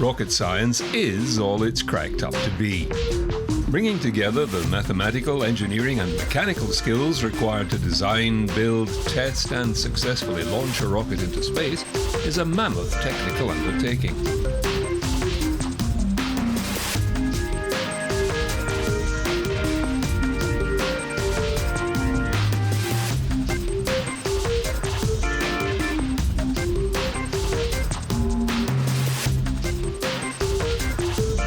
rocket science is all it's cracked up to be. Bringing together the mathematical, engineering and mechanical skills required to design, build, test and successfully launch a rocket into space is a mammoth technical undertaking.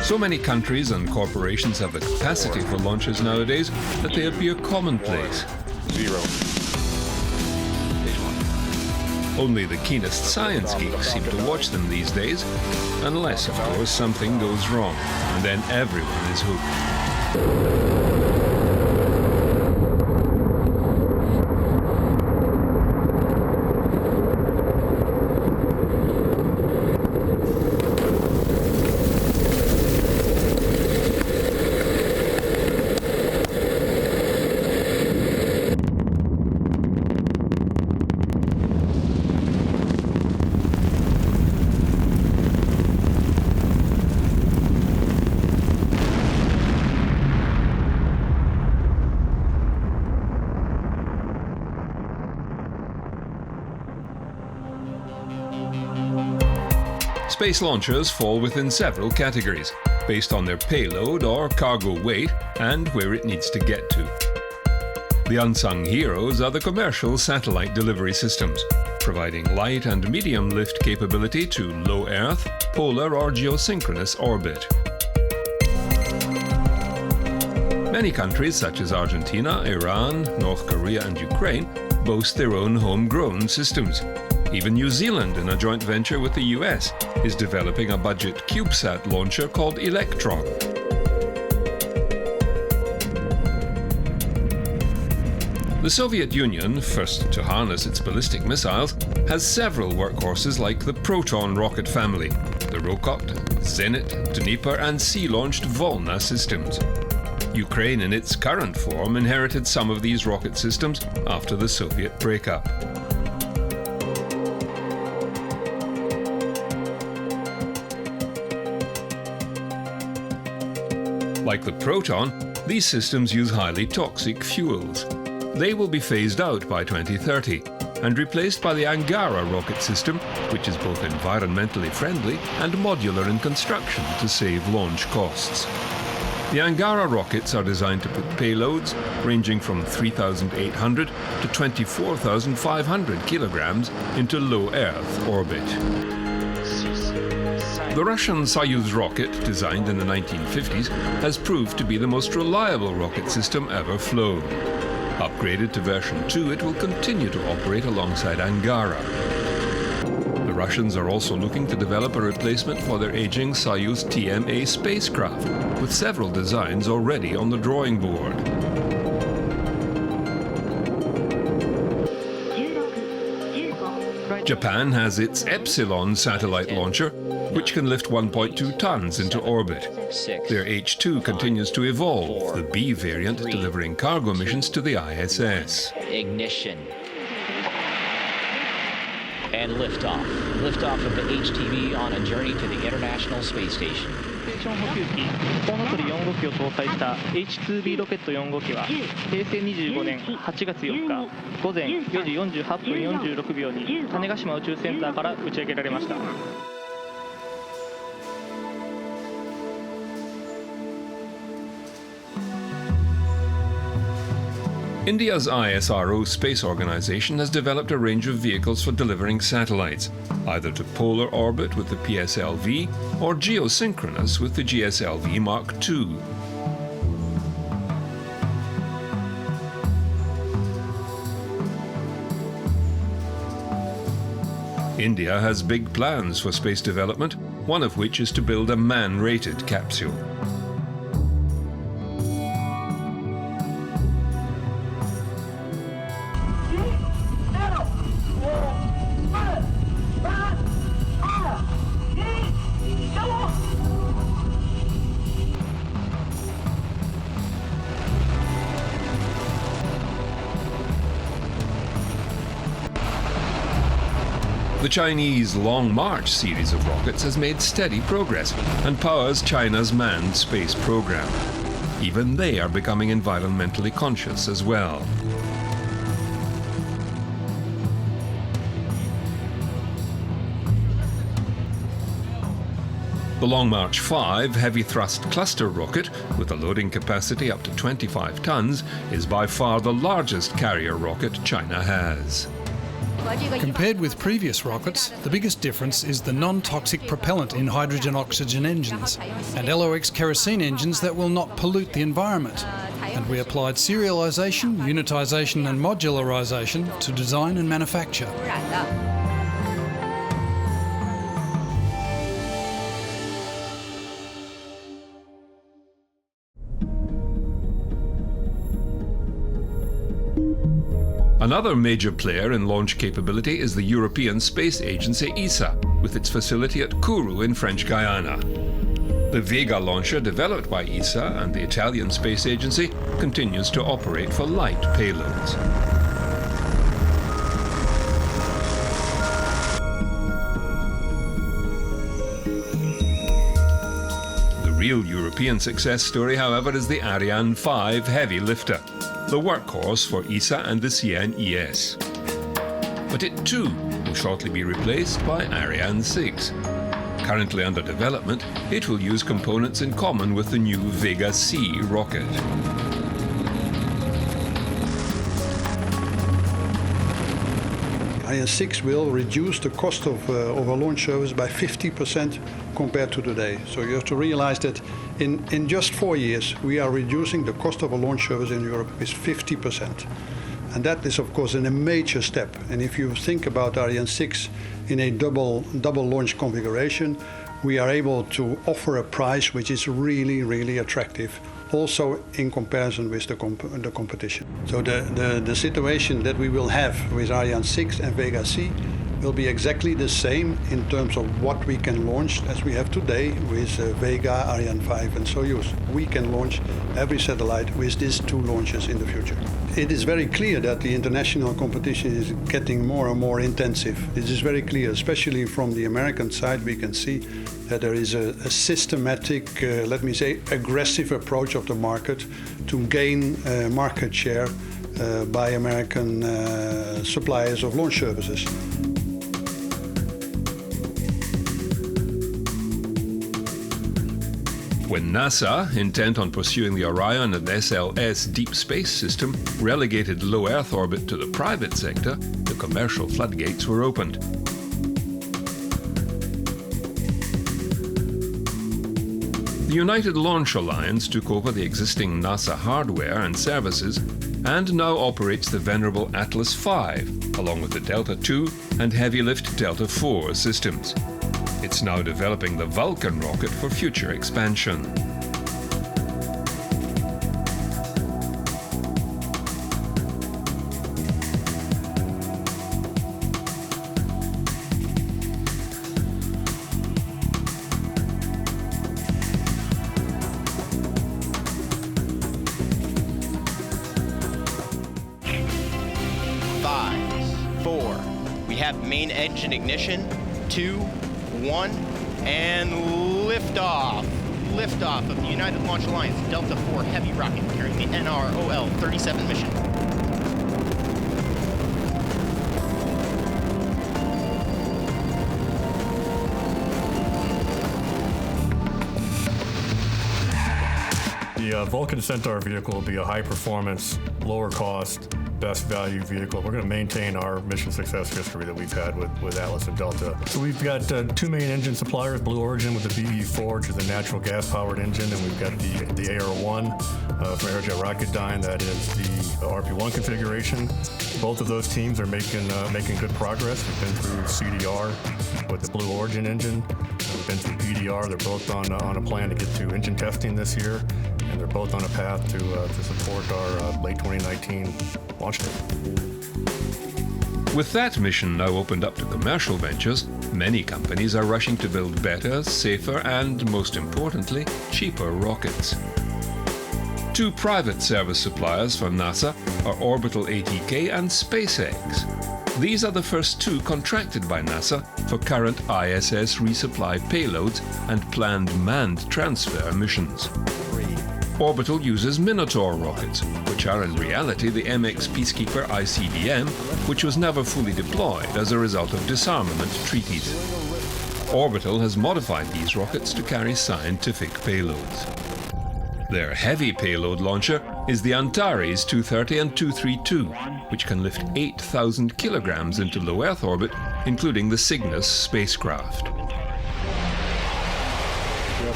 So many countries and corporations have the capacity for launches nowadays that they appear commonplace. 0. Only the keenest science geeks seem to watch them these days, unless, of course, something goes wrong, and then everyone is hooked. Space launchers fall within several categories, based on their payload or cargo weight and where it needs to get to. The unsung heroes are the commercial satellite delivery systems, providing light and medium lift capability to low Earth, polar or geosynchronous orbit. Many countries such as Argentina, Iran, North Korea and Ukraine boast their own homegrown systems. Even New Zealand, in a joint venture with the US, is developing a budget CubeSat launcher called Electron. The Soviet Union, first to harness its ballistic missiles, has several workhorses like the Proton rocket family, the Rokot, Zenit, Dnipro and sea-launched Volna systems. Ukraine in its current form inherited some of these rocket systems after the Soviet breakup. Like the Proton, these systems use highly toxic fuels. They will be phased out by 2030 and replaced by the Angara rocket system, which is both environmentally friendly and modular in construction to save launch costs. The Angara rockets are designed to put payloads ranging from 3,800 to 24,500 kilograms into low Earth orbit. The Russian Soyuz rocket, designed in the 1950s, has proved to be the most reliable rocket system ever flown. Upgraded to version 2, it will continue to operate alongside Angara. The Russians are also looking to develop a replacement for their aging Soyuz TMA spacecraft, with several designs already on the drawing board. Japan has its Epsilon satellite launcher, which can lift 1.2 tons into orbit. Their H2 continues to evolve, the B variant delivering cargo missions to the ISS. Ignition. And liftoff. Liftoff of the HTV on a journey to the International Space Station. ステーション補給機コウノトリ4号機を搭載した H2B ロケット4号機は平成25年8月4日午前4時48分46秒に種子島宇宙センターから打ち上げられました。India's ISRO space organization has developed a range of vehicles for delivering satellites, either to polar orbit with the PSLV or geosynchronous with the GSLV Mark II. India has big plans for space development, one of which is to build a man-rated capsule. The The Chinese Long March series of rockets has made steady progress and powers China's manned space program. Even they are becoming environmentally conscious as well. The Long March 5 heavy thrust cluster rocket, with a loading capacity up to 25 tons, is by far the largest carrier rocket China has. Compared with previous rockets, the biggest difference is the non-toxic propellant in hydrogen-oxygen engines and LOX kerosene engines that will not pollute the environment. And we applied serialisation, unitisation and modularisation to design and manufacture. Another major player in launch capability is the European Space Agency ESA, with its facility at Kourou in French Guiana. The Vega launcher, developed by ESA and the Italian Space Agency, continues to operate for light payloads. The real European success story, however, is the Ariane 5 heavy lifter, the workhorse for ESA and the CNES. But it too will shortly be replaced by Ariane 6. Currently under development, it will use components in common with the new Vega C rocket. Ariane 6 will reduce the cost of our launch service by 50% compared to today. So you have to realize that in just 4 years, we are reducing the cost of a launch service in Europe with 50%. And that is, of course, a major step. And if you think about Ariane 6 in a double launch configuration, we are able to offer a price which is really, really attractive, also in comparison with the competition. So the situation that we will have with Ariane 6 and Vega C will be exactly the same in terms of what we can launch as we have today with Vega, Ariane 5 and Soyuz. We can launch every satellite with these two launches in the future. It is very clear that the international competition is getting more and more intensive. This is very clear, especially from the American side. We can see that there is a systematic, let me say, aggressive approach of the market to gain market share by American suppliers of launch services. When NASA, intent on pursuing the Orion and SLS deep space system, relegated low Earth orbit to the private sector, the commercial floodgates were opened. The United Launch Alliance took over the existing NASA hardware and services and now operates the venerable Atlas V, along with the Delta II and heavy lift Delta IV systems. It's now developing the Vulcan rocket for future expansion. We have main engine ignition, 2, 1, and liftoff. Liftoff of the United Launch Alliance Delta IV Heavy rocket carrying the NROL-37 mission. The Vulcan Centaur vehicle will be a high-performance, lower-cost, best value vehicle. We're going to maintain our mission success history that we've had with Atlas and Delta. So we've got two main engine suppliers, Blue Origin with the BE-4, which is a natural gas-powered engine, and we've got the AR-1 from Aerojet Rocketdyne, that is the RP-1 configuration. Both of those teams are making good progress. We've been through CDR with the Blue Origin engine. We've been through PDR. They're both on a plan to get to engine testing this year, and they're both on a path to support our late 2019 launch date. With that mission now opened up to commercial ventures, many companies are rushing to build better, safer, and most importantly, cheaper rockets. Two private service suppliers for NASA are Orbital ATK and SpaceX. These are the first two contracted by NASA for current ISS resupply payloads and planned manned transfer missions. Orbital uses Minotaur rockets, which are in reality the MX Peacekeeper ICBM, which was never fully deployed as a result of disarmament treaties. Orbital has modified these rockets to carry scientific payloads. Their heavy payload launcher is the Antares 230 and 232, which can lift 8,000 kilograms into low Earth orbit, including the Cygnus spacecraft.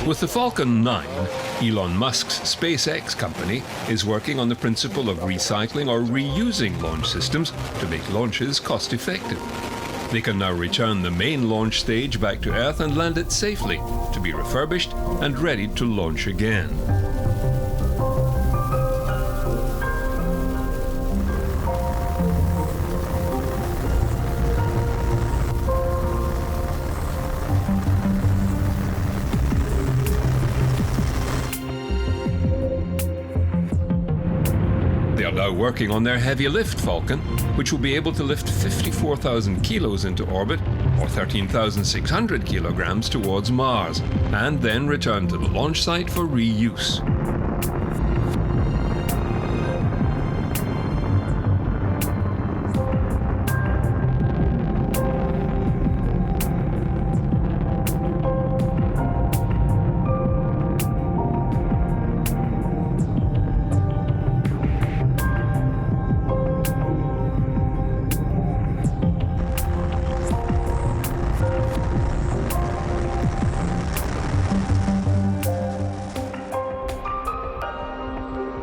With the Falcon 9, Elon Musk's SpaceX company is working on the principle of recycling or reusing launch systems to make launches cost-effective. They can now return the main launch stage back to Earth and land it safely, to be refurbished and ready to launch again. Now working on their heavy lift Falcon, which will be able to lift 54,000 kilos into orbit, or 13,600 kilograms towards Mars, and then return to the launch site for reuse.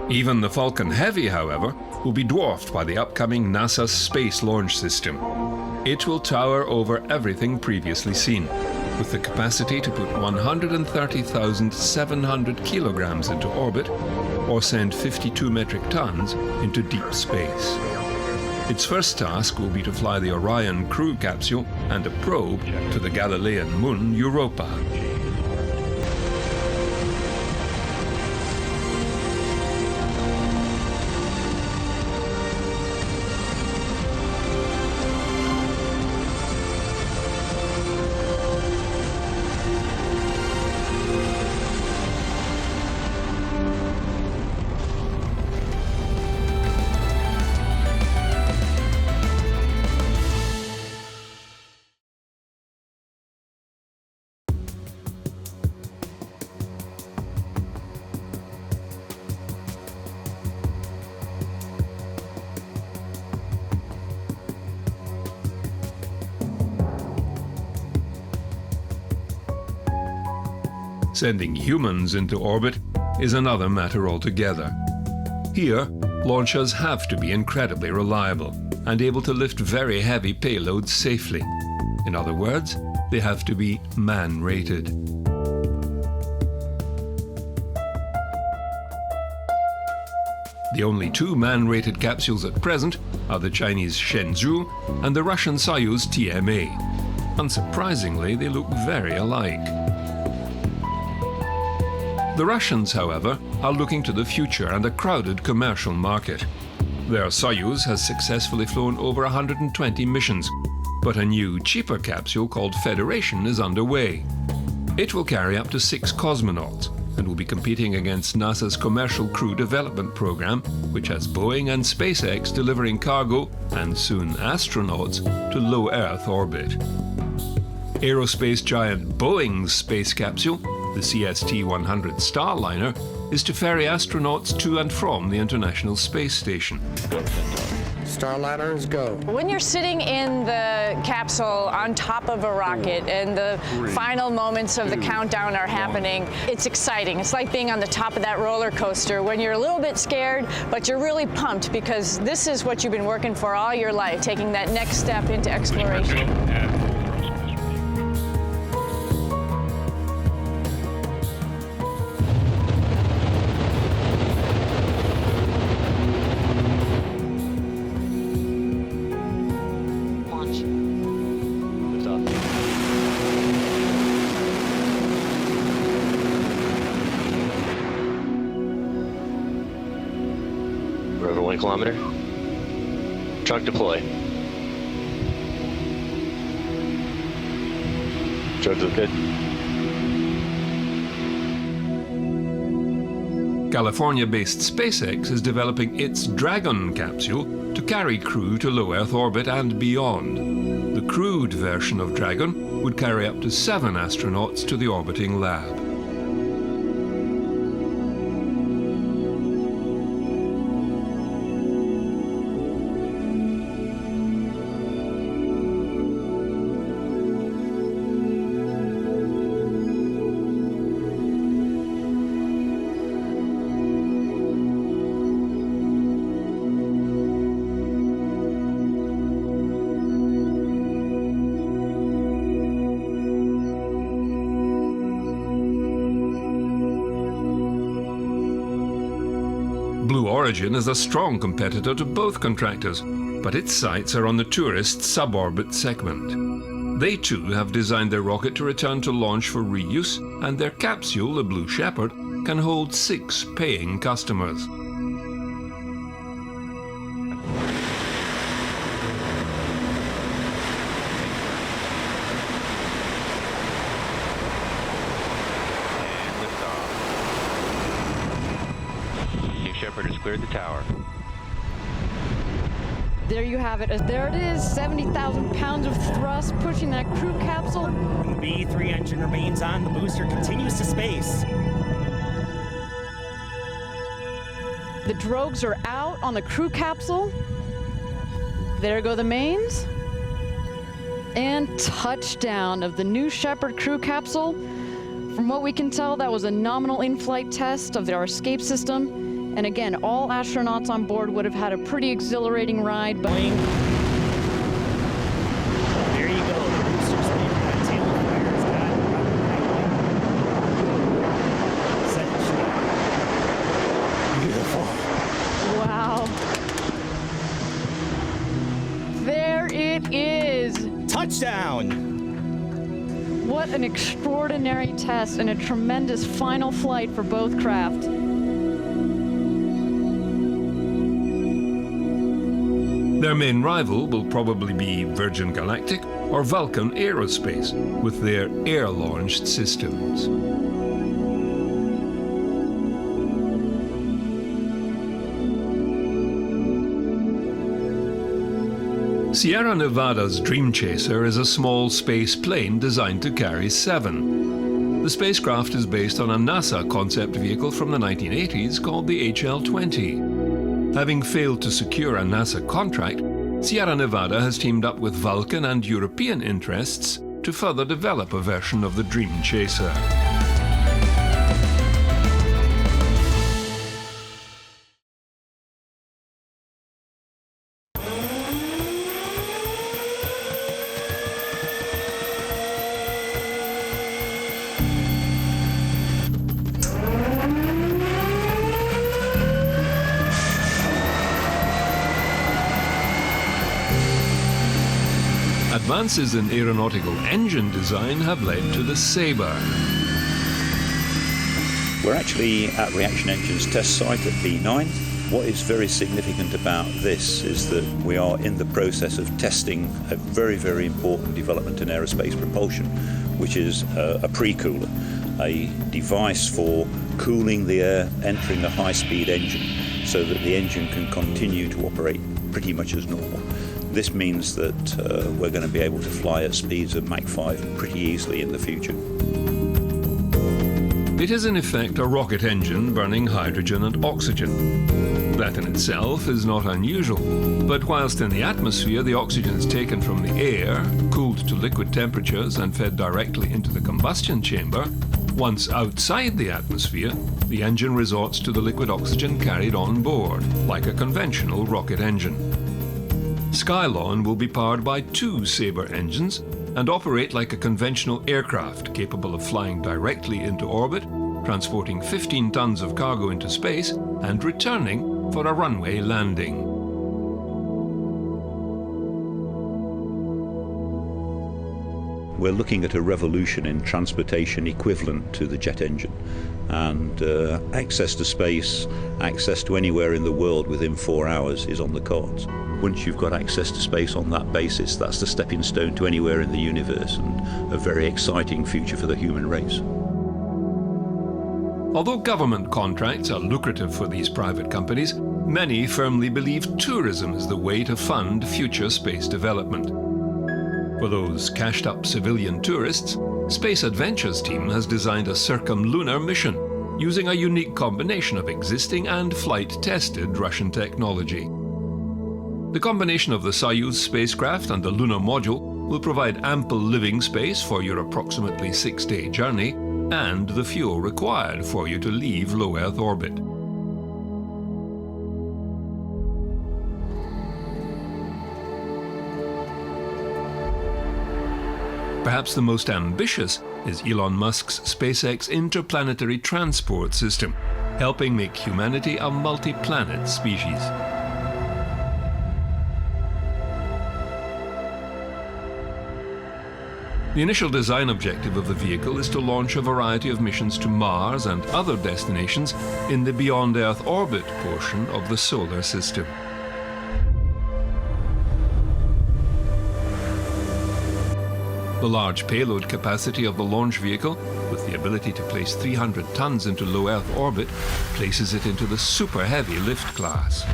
Even the Falcon Heavy, however, will be dwarfed by the upcoming NASA Space Launch System. It will tower over everything previously seen, with the capacity to put 130,700 kilograms into orbit or send 52 metric tons into deep space. Its first task will be to fly the Orion crew capsule and a probe to the Galilean moon Europa. Sending humans into orbit is another matter altogether. Here, launchers have to be incredibly reliable and able to lift very heavy payloads safely. In other words, they have to be man-rated. The only two man-rated capsules at present are the Chinese Shenzhou and the Russian Soyuz TMA. Unsurprisingly, they look very alike. The Russians, however, are looking to the future and a crowded commercial market. Their Soyuz has successfully flown over 120 missions, but a new, cheaper capsule called Federation is underway. It will carry up to 6 cosmonauts and will be competing against NASA's Commercial Crew Development Program, which has Boeing and SpaceX delivering cargo and soon astronauts to low Earth orbit. Aerospace giant Boeing's space capsule, the CST-100 Starliner, is to ferry astronauts to and from the International Space Station. Starliners go. When you're sitting in the capsule on top of a rocket and the final moments of the countdown are happening, it's exciting. It's like being on the top of that roller coaster when you're a little bit scared, but you're really pumped because this is what you've been working for all your life, taking that next step into exploration. Rover 1 kilometer. Truck deploy. Good. California-based SpaceX is developing its Dragon capsule to carry crew to low Earth orbit and beyond. The crewed version of Dragon would carry up to 7 astronauts to the orbiting lab. Blue Origin is a strong competitor to both contractors, but its sights are on the tourist suborbit segment. They too have designed their rocket to return to launch for reuse, and their capsule, the Blue Shepard, can hold 6 paying customers. Shepard has cleared the tower. There you have it. There it is, 70,000 pounds of thrust pushing that crew capsule. The B-3 engine remains on. The booster continues to space. The drogues are out on the crew capsule. There go the mains. And touchdown of the New Shepard crew capsule. From what we can tell, that was a nominal in-flight test of our escape system. And again, all astronauts on board would have had a pretty exhilarating ride. There you go. The booster's leaving that tail fire. It's got second shot. Beautiful. Wow. There it is. Touchdown. What an extraordinary test and a tremendous final flight for both craft. Their main rival will probably be Virgin Galactic or Vulcan Aerospace with their air-launched systems. Sierra Nevada's Dream Chaser is a small space plane designed to carry 7. The spacecraft is based on a NASA concept vehicle from the 1980s called the HL-20. Having failed to secure a NASA contract, Sierra Nevada has teamed up with Vulcan and European interests to further develop a version of the Dream Chaser. Advances in aeronautical engine design have led to the Sabre. We're actually at Reaction Engines test site at B9. What is very significant about this is that we are in the process of testing a very, very important development in aerospace propulsion, which is a pre-cooler, a device for cooling the air entering the high-speed engine so that the engine can continue to operate pretty much as normal. This means that we're going to be able to fly at speeds of Mach 5 pretty easily in the future. It is in effect a rocket engine burning hydrogen and oxygen. That in itself is not unusual, but whilst in the atmosphere the oxygen is taken from the air, cooled to liquid temperatures and fed directly into the combustion chamber, once outside the atmosphere, the engine resorts to the liquid oxygen carried on board, like a conventional rocket engine. Skylon will be powered by 2 Sabre engines and operate like a conventional aircraft capable of flying directly into orbit, transporting 15 tons of cargo into space, and returning for a runway landing. we're looking at a revolution in transportation equivalent to the jet engine. And access to space, access to anywhere in the world within 4 hours is on the cards. Once you've got access to space on that basis, that's the stepping stone to anywhere in the universe, and a very exciting future for the human race. Although government contracts are lucrative for these private companies, many firmly believe tourism is the way to fund future space development. For those cashed-up civilian tourists, Space Adventures team has designed a circumlunar mission using a unique combination of existing and flight-tested Russian technology. The combination of the Soyuz spacecraft and the lunar module will provide ample living space for your approximately 6-day journey and the fuel required for you to leave low Earth orbit. Perhaps the most ambitious is Elon Musk's SpaceX interplanetary transport system, helping make humanity a multi-planet species. The initial design objective of the vehicle is to launch a variety of missions to Mars and other destinations in the beyond Earth orbit portion of the solar system. The large payload capacity of the launch vehicle, with the ability to place 300 tons into low Earth orbit, places it into the super heavy lift class.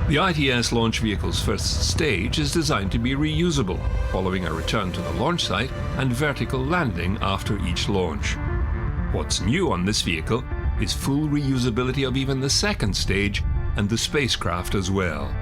The ITS launch vehicle's first stage is designed to be reusable, following a return to the launch site and vertical landing after each launch. What's new on this vehicle is full reusability of even the second stage and the spacecraft as well.